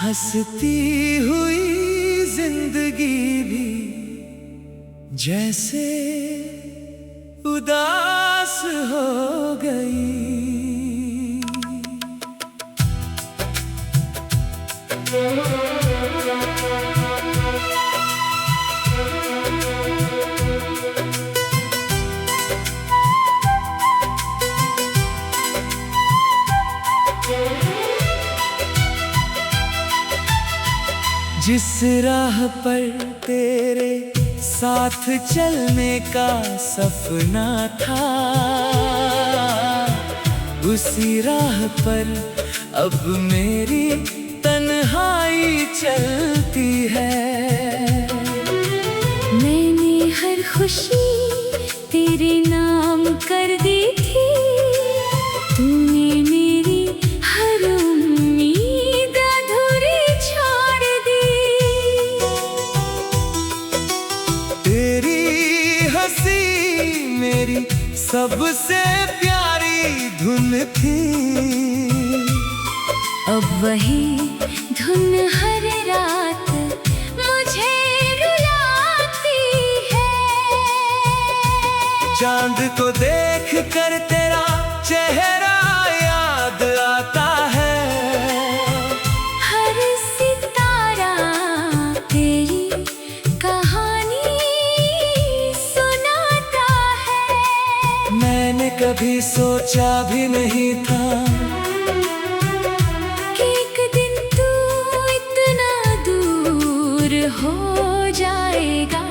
हंसती हुई जिंदगी भी जैसे उदास हो गई। जिस राह पर तेरे साथ चलने का सपना था, उसी राह पर अब मेरी तन्हाई चलती है। मैंने हर खुशी तेरे नाम कर दी थी, तूने मेरी हर उम्मीद अधूरी छोड़ दी। तेरी हंसी मेरी सबसे प्यारी धुन थी, अब वही धुन हर रात मुझे रुलाती है। चांद को देख कर तेरा चेहरा याद आता है, हर सितारा तेरी कहानी सुनाता है। मैंने कभी सोचा भी नहीं था हो जाएगा।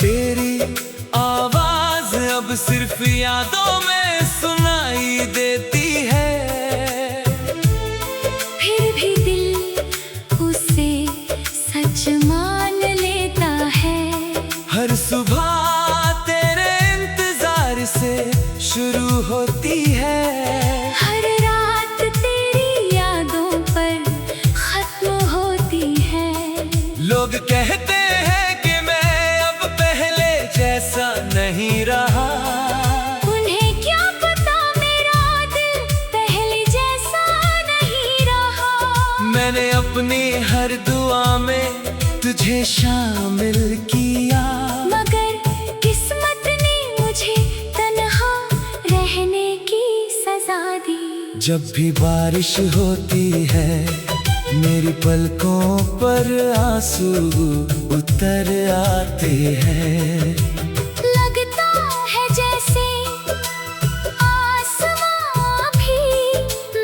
तेरी आवाज अब सिर्फ यादों में सुनाई देती है, फिर भी दिल उसे सच मान लेता है। हर सुबह तेरे इंतजार से शुरू होती है, हर रात तेरी यादों पर खत्म होती है। लोग कहते हैं कि मैं अब पहले जैसा नहीं रहा, उन्हें क्या पता मेरा दिल पहले जैसा नहीं रहा। मैंने अपनी हर दुआ में तुझे शामिल किया, मगर किस्मत ने मुझे तन्हा रहने की सजा दी। जब भी बारिश होती है मेरी पलकों पर आंसू उतर आते हैं। लगता है जैसे आसमां भी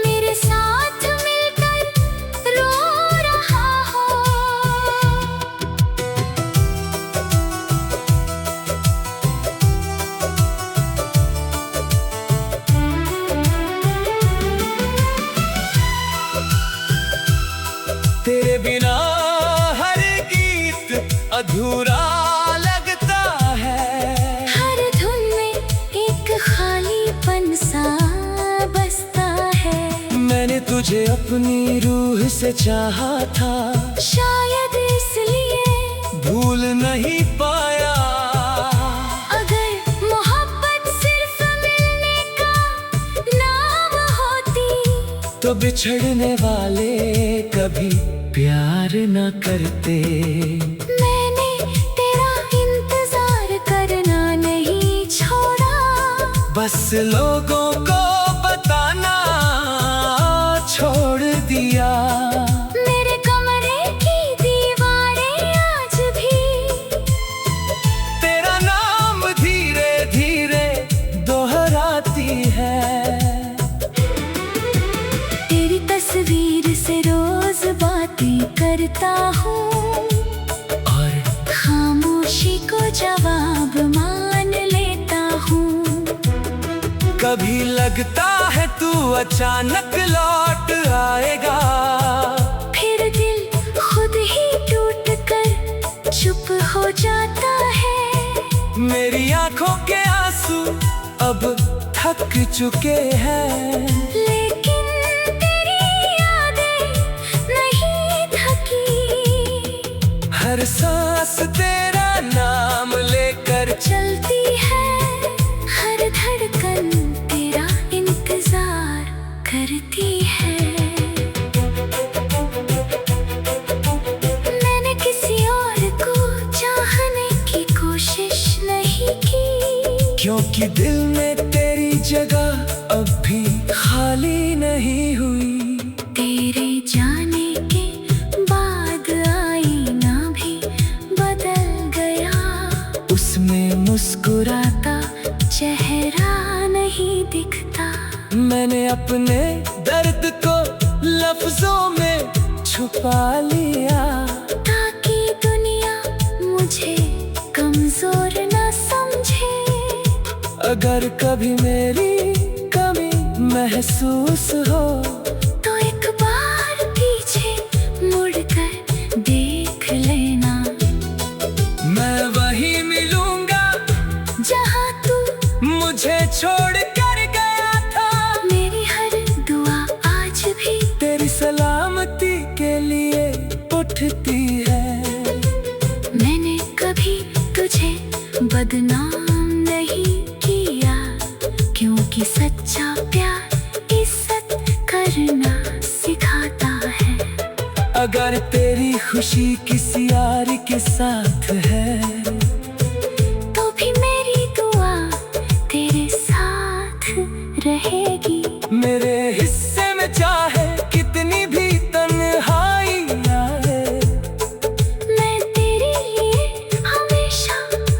मेरे साथ मिलकर रो रहा हो। तेरे बिना हर गीत अधूरा लगता है, हर धुन में एक खालीपन सा बसता है। मैंने तुझे अपनी रूह से चाहा था, शायद इसलिए भूल नहीं पाया। अगर मोहब्बत सिर्फ मिलने का नाम होती, तो बिछड़ने वाले कभी प्यार न करते। मैंने तेरा इंतजार करना नहीं छोड़ा, बस लोगों को बताना छोड़ दिया। मेरे कमरे की दीवारें आज भी तेरा नाम धीरे धीरे दोहराती है, तेरी तस्वीर से रोज बातें करता हूँ, और खामोशी को जवाब मान लेता हूँ। कभी लगता है तू अचानक लौट आएगा, फिर दिल खुद ही टूट कर चुप हो जाता है। मेरी आंखों के आंसू अब थक चुके हैं, लेकिन तेरी यादें हर सांस तेरा नाम लेकर चलती है, हर धड़कन तेरा इंतजार करती है। मैंने किसी और को चाहने की कोशिश नहीं की, क्योंकि दिल में तेरी जगह अब भी खाली नहीं हुई। तेरे जाने के बाद आईना भी बदल गया, उसमें मुस्कुराता चेहरा नहीं दिखता। मैंने अपने दर्द को लफ्जों में छुपा लिया, ताकि दुनिया मुझे कमजोर न समझे। अगर कभी मेरी कमी महसूस हो तो एक बार पीछे मुड़कर देख लेना। मैं वहीं मिलूंगा जहाँ तू मुझे छोड़ कर गया था। मेरी हर दुआ आज भी तेरी सलामती के लिए उठती है। मैंने कभी तुझे बदनाम नहीं किया, क्योंकि सच्चा प्यार इज्जत करना सिखाता है। अगर तेरी खुशी किसी यार के साथ है तो भी मेरी दुआ तेरे साथ रहेगी। मेरे हिस्से में चाहे कितनी भी तन्हाई आए, मैं तेरे लिए हमेशा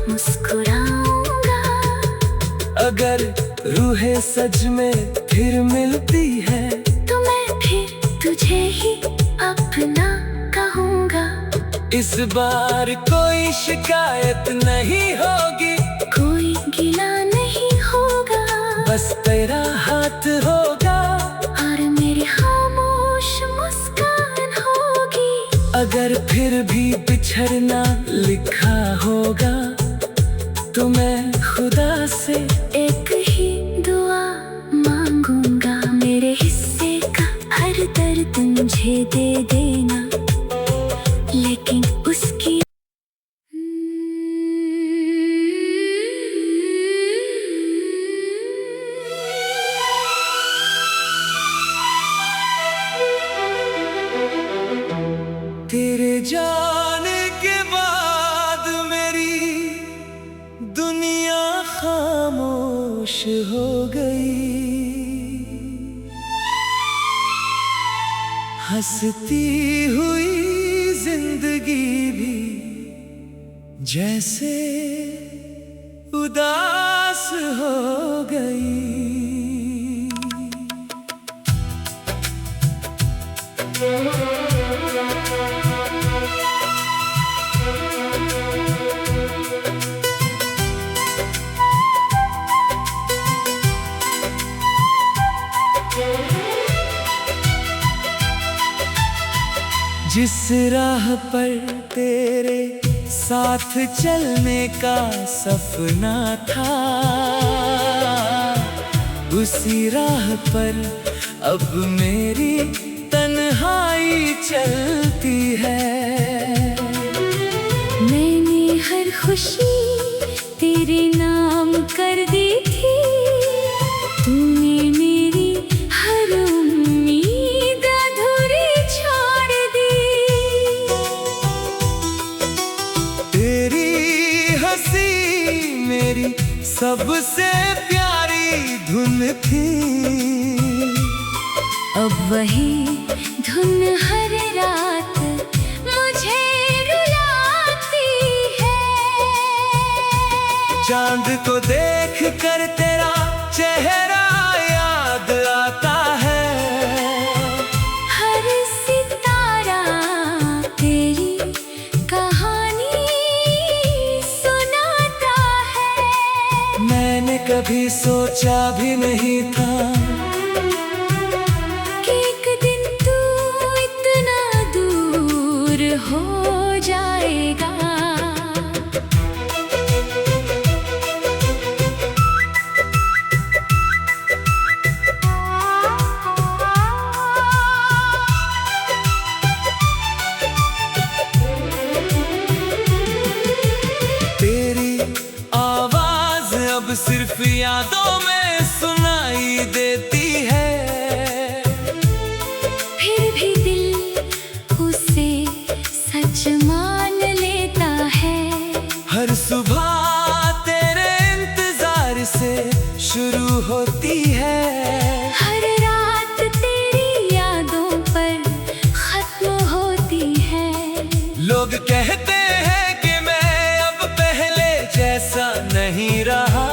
मुस्कुराऊंगा। अगर रूहें सच में फिर मिलती है तो मैं फिर तुझे ही अपना कहूँगा। इस बार कोई शिकायत नहीं होगी, कोई गिला नहीं होगा, बस तेरा हाथ होगा और मेरी खामोश मुस्कान होगी। अगर फिर भी बिछड़ना लिखा होगा तो मैं खुदा से एक ही दुआ मांगूंगा, मेरे हिस्से का हर दर्द मुझे दे देना, लेकिन उसकी तेरे जाने के बाद मेरी दुनिया खामोश हो गई। हंसती हुई जिंदगी भी जैसे उदास हो गई। जिस राह पर तेरे साथ चलने का सपना था, उसी राह पर अब मेरी तन्हाई चलती है। मैंने हर खुशी तेरे नाम कर दी थी, तूने मेरी हर उम्मीद अधूरी छोड़ दी। तेरी हंसी मेरी सबसे प्यारी धुन थी, अब वही धुन हर रात मुझे रुलाती है। चांद को देख कर तेरा चेहरा याद आता है। हर सितारा तेरी कहानी सुनाता है। मैंने कभी सोचा भी नहीं था कि एक दिन तू इतना दूर हो जाएगा। सिर्फ यादों में सुनाई देती है। फिर भी दिल उसे सच मान लेता है। हर सुबह तेरे इंतजार से शुरू होती है। हर रात तेरी यादों पर खत्म होती है। लोग कहते हैं कि मैं अब पहले जैसा नहीं रहा।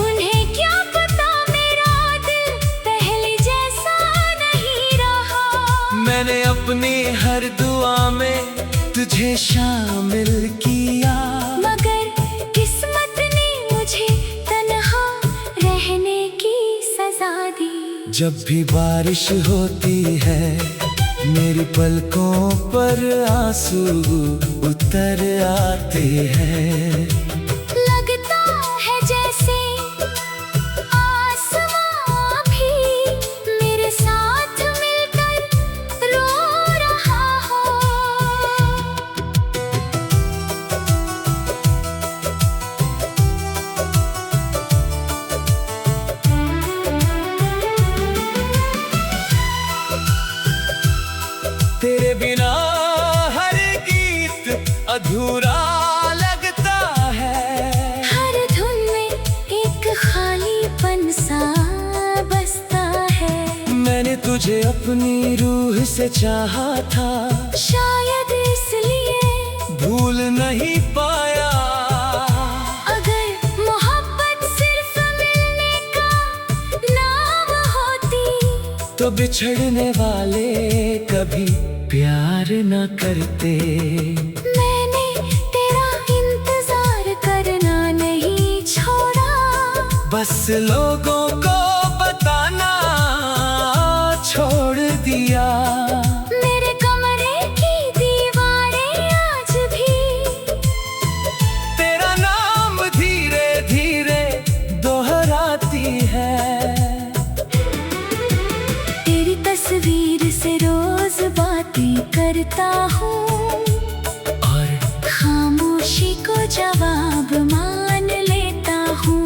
उन्हें क्या पता मेरा दिल पहले जैसा नहीं रहा। मैंने अपनी हर दुआ में तुझे शामिल किया, मगर किस्मत ने मुझे तन्हा रहने की सजा दी। जब भी बारिश होती है मेरी पलकों पर आंसू उतर आते हैं। लगता है जैसे आसमां भी मेरे साथ मिलकर रो रहा हो। तेरे बिना हर गीत अधूरा लगता है। हर धुन में एक खालीपन सा बसता है। मैंने तुझे अपनी रूह से चाहा था, शायद इसलिए भूल नहीं पाया। अगर मोहब्बत सिर्फ मिलने का नाम होती तो बिछड़ने वाले कभी प्यार न करते। मैंने तेरा इंतजार करना नहीं छोड़ा। बस लोगों को बताना छोड़ दिया। मेरे कमरे की दीवारें आज भी तेरा नाम धीरे धीरे दोहराती है। तेरी तस्वीर से रोज बातें करता हूँ और खामोशी को जवाब मान लेता हूँ।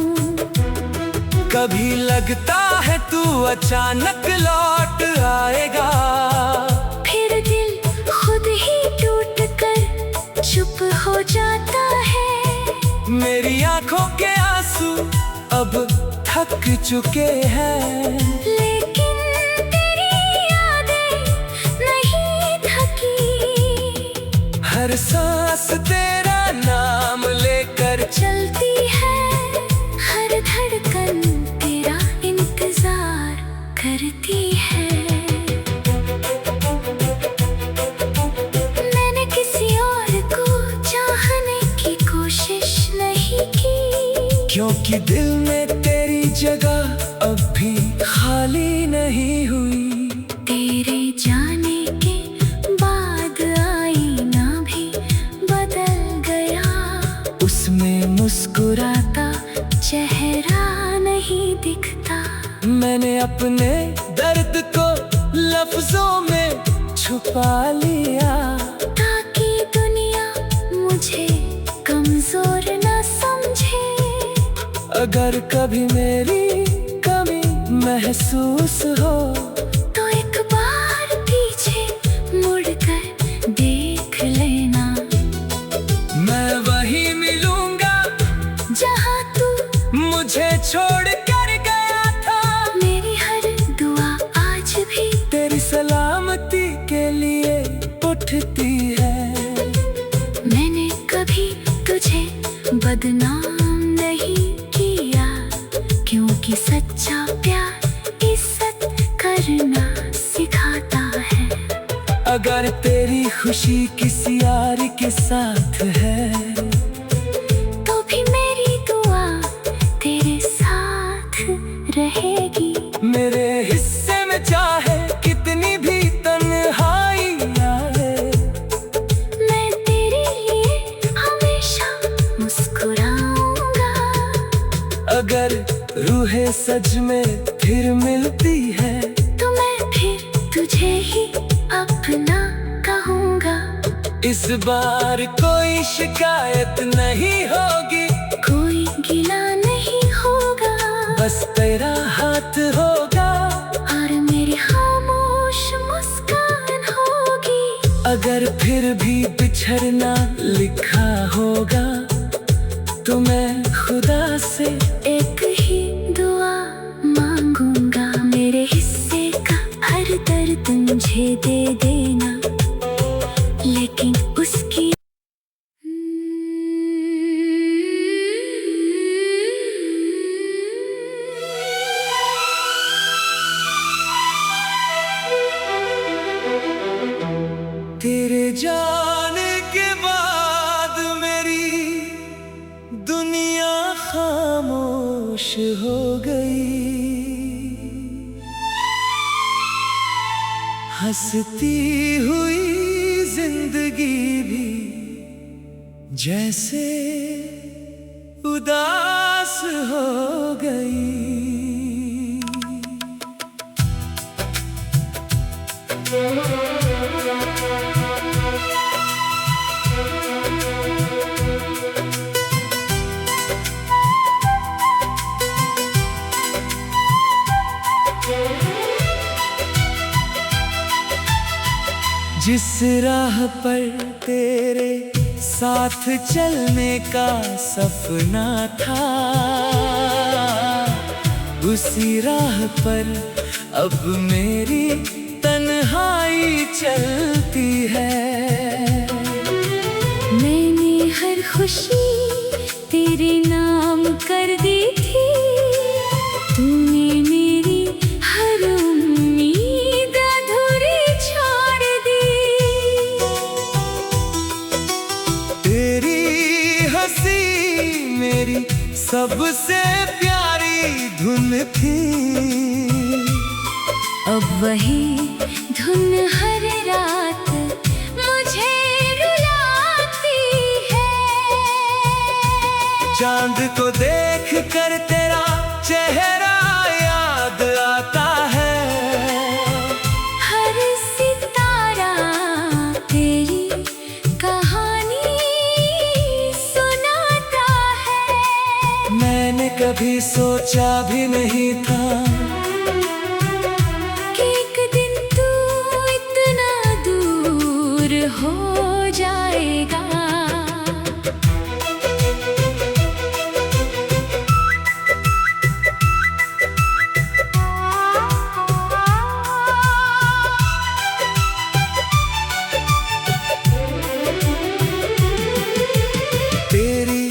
कभी लगता है तू अचानक लौट आएगा, फिर दिल खुद ही टूट कर चुप हो जाता है। मेरी आंखों के आंसू अब थक चुके हैं। लेकिन तेरी यादें नहीं थकी। हर सांस तेरा नाम लेकर चलती है। हर धड़कन तेरा इंतजार करती है। मैंने किसी और को चाहने की कोशिश नहीं की, क्योंकि दिल में तेरी जगह अब भी खाली नहीं हुई। तेरे जाने के बाद आईना भी बदल गया। उसमें मुस्कुराता चेहरा नहीं दिखता। मैंने अपने दर्द को लफ्जों में छुपा लिया, ताकि दुनिया मुझे कमजोर न समझे। अगर कभी मेरी कमी महसूस हो तो एक बार पीछे मुड़कर देख लेना। मैं वहीं मिलूंगा जहाँ तू मुझे छोड़ कर गया था। मेरी हर दुआ आज भी तेरी सलामती के लिए उठती है। मैंने कभी तुझे बदनाम नहीं किया, क्योंकि सच्चा प्यार इज्जत करना सिखाता है। अगर तेरी खुशी किसी यार के साथ है तो भी मेरी दुआ तेरे साथ रहेगी। मेरे हिस्से में चाहे कितनी भी तन्हाई आए, मैं तेरे लिए हमेशा मुस्कुराऊंगा। अगर रूहें सच में फिर मिलती है तो मैं फिर तुझे ही अपना कहूँगा। इस बार कोई शिकायत नहीं होगी, कोई गिला नहीं पर फिर भी बिछड़ना लिखा होगा, तो मैं खुदा से एक ही दुआ मांगूंगा, मेरे हिस्से का हर दर्द मुझे दे देना, लेकिन उसकी तेरे जाने के बाद मेरी दुनिया खामोश हो गई। हंसती हुई जिंदगी भी जैसे उदास हो गई। जिस राह पर तेरे साथ चलने का सपना था, उसी राह पर अब मेरी तन्हाई चलती है। मैंने हर खुशी तेरे नाम कर दी थी, तूने मेरी हर उम्मीद अधूरी छोड़ दी। तेरी हंसी मेरी सबसे प्यारी धुन थी, अब वही धुन हर रात मुझे रुलाती है। चांद को देख कर तेरा चेहरा याद आता है, हर सितारा तेरी कहानी सुनाता है। मैंने कभी सोचा भी नहीं था हो जाएगा। तेरी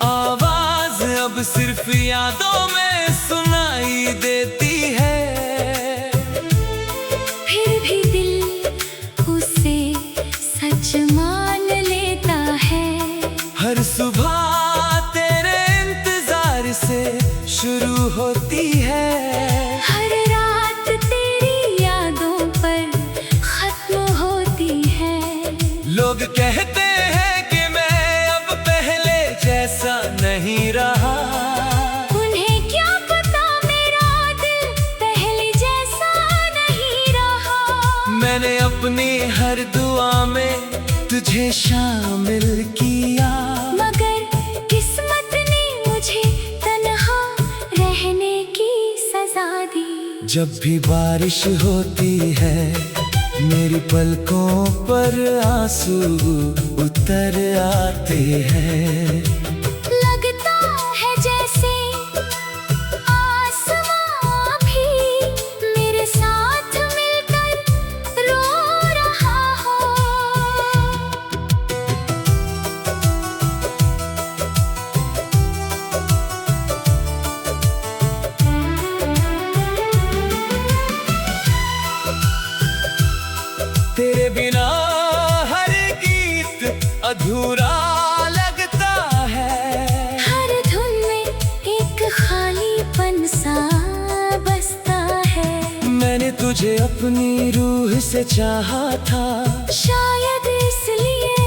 आवाज अब सिर्फ यादों में सुनाई देती है, फिर भी दिल उसे सच मान लेता है। हर सुबह तेरे इंतजार से शुरू होती है, हर रात तेरी यादों पर खत्म होती है। लोग कहते हैं कि मैं अब पहले जैसा नहीं रहा, उन्हें क्या पता मेरा दिल पहले जैसा नहीं रहा। मैंने अपनी हर दुआ में तुझे शामिल किया, मगर किस्मत ने मुझे तन्हा रहने की सजा दी। जब भी बारिश होती है मेरी पलकों पर आंसू उतर आते हैं। लगता है जैसे आसमां भी मेरे साथ मिलकर रो रहा हो। तेरे बिना हर गीत अधूरा लगता है, हर धुन में एक खालीपन सा बसता है। मैंने तुझे अपनी रूह से चाहा था, शायद इसलिए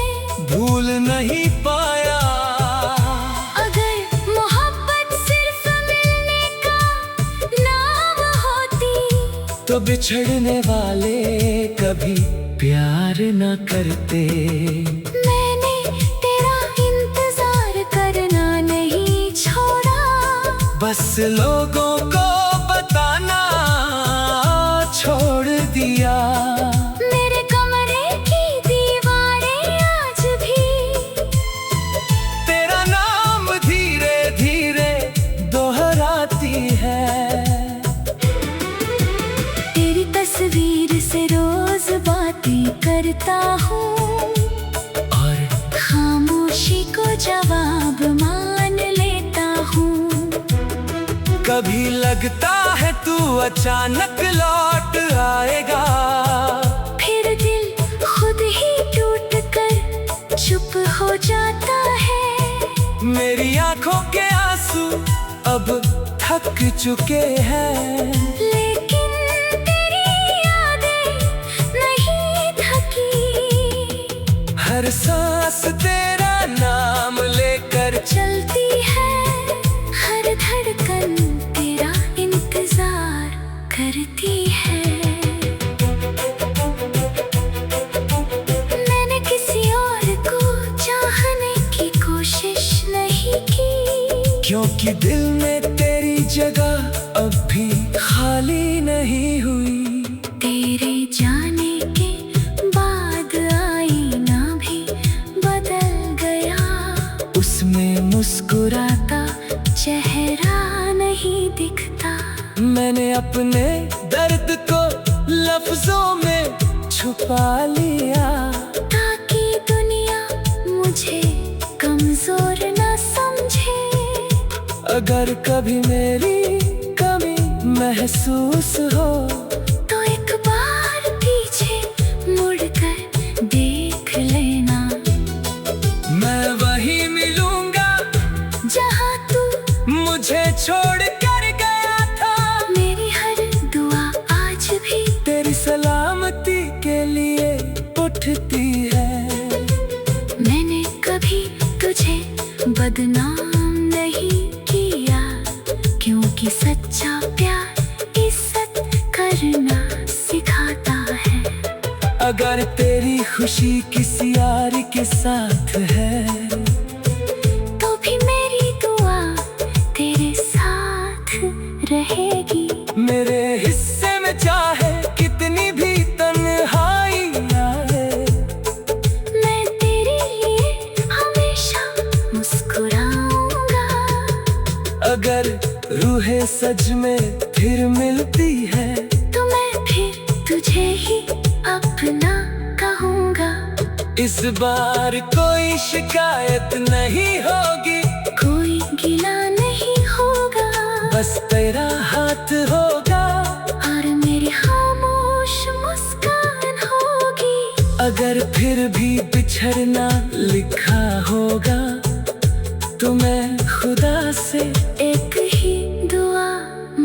भूल नहीं पाया। अगर मोहब्बत सिर्फ मिलने का नाम होती, तो बिछड़ने वाले कभी प्यार न करते। मैंने तेरा इंतजार करना नहीं छोड़ा, बस लोगों को बताना छोड़ दिया। मेरे कमरे की दीवार लगता हूँ और खामोशी को जवाब मान लेता हूँ। कभी लगता है तू अचानक लौट आएगा, फिर दिल खुद ही टूट कर चुप हो जाता है। मेरी आंखों के आंसू अब थक चुके हैं, लेकिन तेरी यादें नहीं थकी। हर सांस तेरा नाम लेकर चलती है, हर धड़कन तेरा इंतजार करती है। मैंने किसी और को चाहने की कोशिश नहीं की, क्योंकि दिल में तेरी जगह अब भी खाली नहीं हुई। तेरे जाने के बाद आईना भी बदल गया, उसमें मुस्कुराता चेहरा नहीं दिखता। मैंने अपने दर्द को लफ्जों में छुपा लिया, ताकि दुनिया मुझे कमजोर न समझे। अगर कभी मेरी कमी महसूस हो तो एक बार पीछे मुड़कर देख लेना। मैं वहीं मिलूंगा जहाँ तू मुझे छोड़ कर गया था। मेरी हर दुआ आज भी तेरी सलामती के लिए उठती है। मैंने कभी तुझे बदनाम नहीं किया, क्योंकि सच्चा प्यार इज्जत करना सिखाता है। अगर तेरी खुशी किसी यार के साथ है, तो भी मेरी दुआ तेरे साथ रहेगी। मेरे हिस्से में चाहे कितनी भी तन्हाई आए, मैं तेरे लिए हमेशा मुस्कुराऊंगा। अगर रूहें सच में फिर मिलती है, तो मैं फिर तुझे ही अपना कहूँगा। इस बार कोई शिकायत नहीं होगी, कोई गिला नहीं होगा, बस तेरा हाथ होगा और मेरी खामोश मुस्कान होगी। अगर फिर भी बिछड़ना लिखा होगा, तो मैं खुदा से एक ही दुआ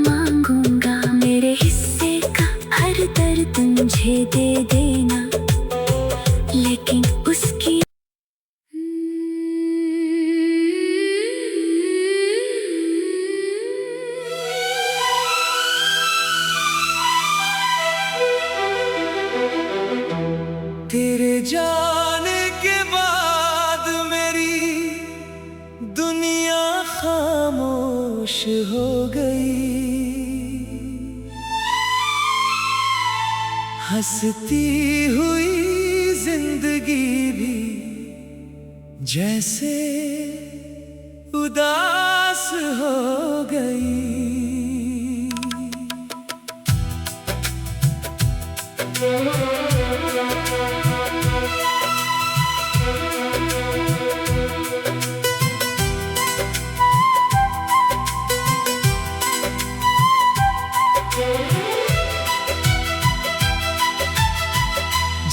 मांगूंगा, मेरे हिस्से का हर दर्द मुझे दे देना, लेकिन उसकी तेरे जाने के बाद मेरी दुनिया खामोश हो गई। हंसती हुई जिंदगी भी जैसे उदास हो गई।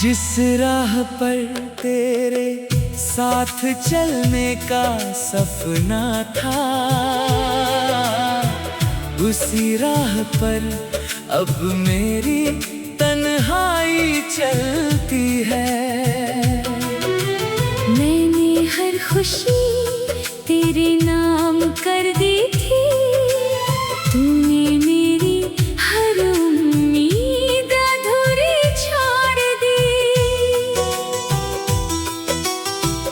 जिस राह पर तेरे साथ चलने का सपना था, उसी राह पर अब मेरी तन्हाई चलती है। मैंने हर खुशी तेरे नाम कर दी थी, तूने मेरी हर उम्मीद अधूरी छोड़ दी।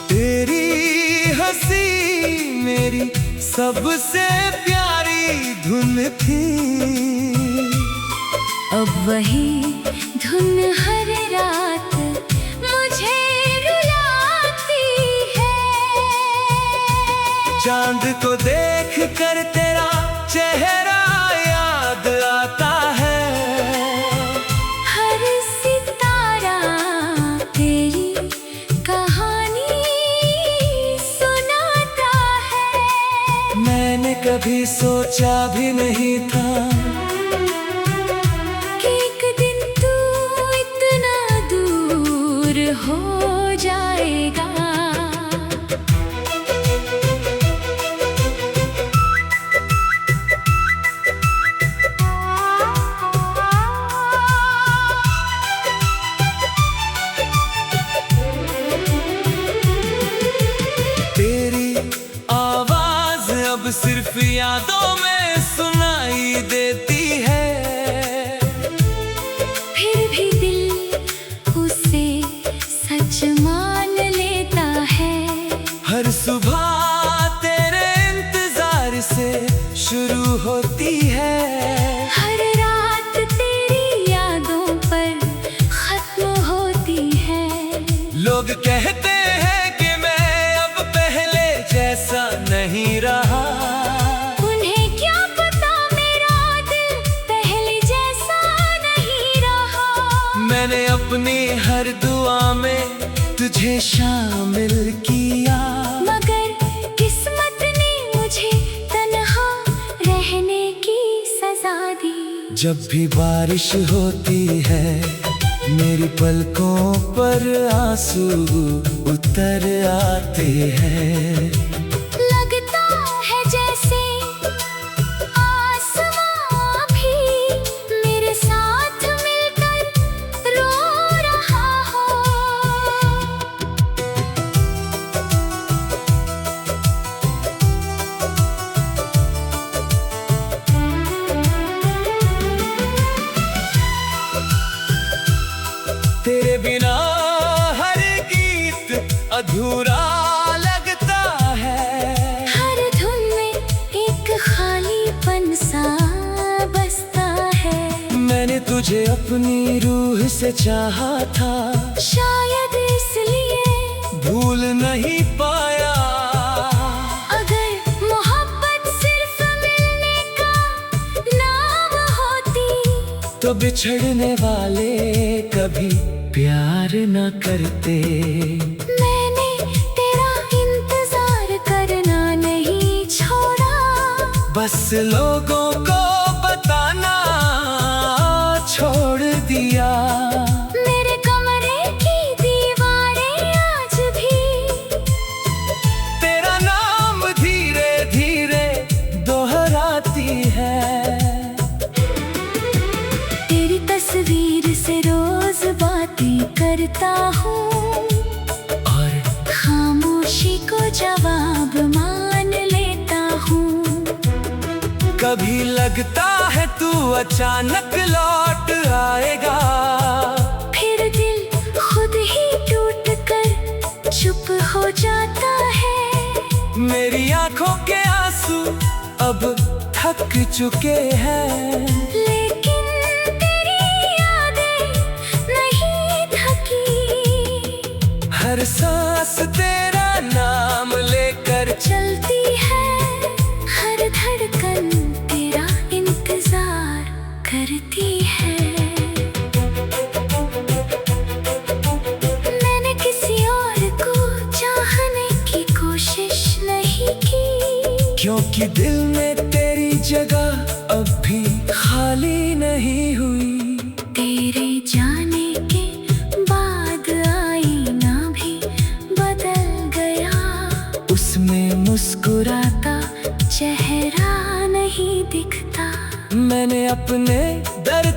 तेरी हंसी मेरी सबसे प्यारी धुन थी, अब वही धुन हर रात मुझे रुलाती है। चांद को देख कर तेरा चेहरा याद आता है। हर सितारा कभी सोचा भी नहीं था कि एक दिन तू इतना दूर हो जाएगा। तेरी आवाज अब सिर्फ यादों में सुनाई देती है, फिर भी दिल उसे सच मान लेता है। हर सुबह तेरे इंतजार से शुरू होती है, हर रात तेरी यादों पर खत्म होती है। लोग कहते हैं कि मैं अब पहले जैसा नहीं रहा, उन्हें क्या पता मेरा दिल पहले जैसा नहीं रहा। मैंने अपनी हर दुआ में तुझे शामिल किया, मगर किस्मत ने मुझे तन्हा रहने की सजा दी। जब भी बारिश होती है मेरी पलकों पर आंसू उतर आते हैं। लगता है जैसे आसमां भी मेरे साथ मिलकर रो रहा हो। तेरे बिना हर गीत अधूरा लगता है, हर धुन में एक खालीपन सा बसता है। मैंने तुझे अपनी रूह से चाहा था, शायद इसलिए भूल नहीं पाया। अगर मोहब्बत सिर्फ मिलने का नाम होती तो बिछड़ने वाले कभी प्यार न करते। मैंने तेरा इंतजार करना नहीं छोड़ा, बस लोगों को बताना छोड़ दिया। मेरे कमरे की दीवारें आज भी तेरा नाम धीरे धीरे दोहराती है, तेरी तस्वीर से रोज बातें करता हूँ और खामोशी को जवाब मान लेता हूँ। कभी लगता है तू अचानक लौट आएगा, फिर दिल खुद ही टूट कर चुप हो जाता है। मेरी आंखों के आंसू अब थक चुके हैं, लेकिन तेरी यादें नहीं थकी। हर सांस तेरा नाम लेकर चलती है, हर धड़कन तेरा इंतजार करती है। मैंने किसी और को चाहने की कोशिश नहीं की, क्योंकि दिल में तेरी जगह अब भी खाली नहीं हुई। तेरे जाने के बाद आईना भी बदल गया, उसमें मुस्कुराता चेहरा नहीं दिखता। मैंने अपने दर्द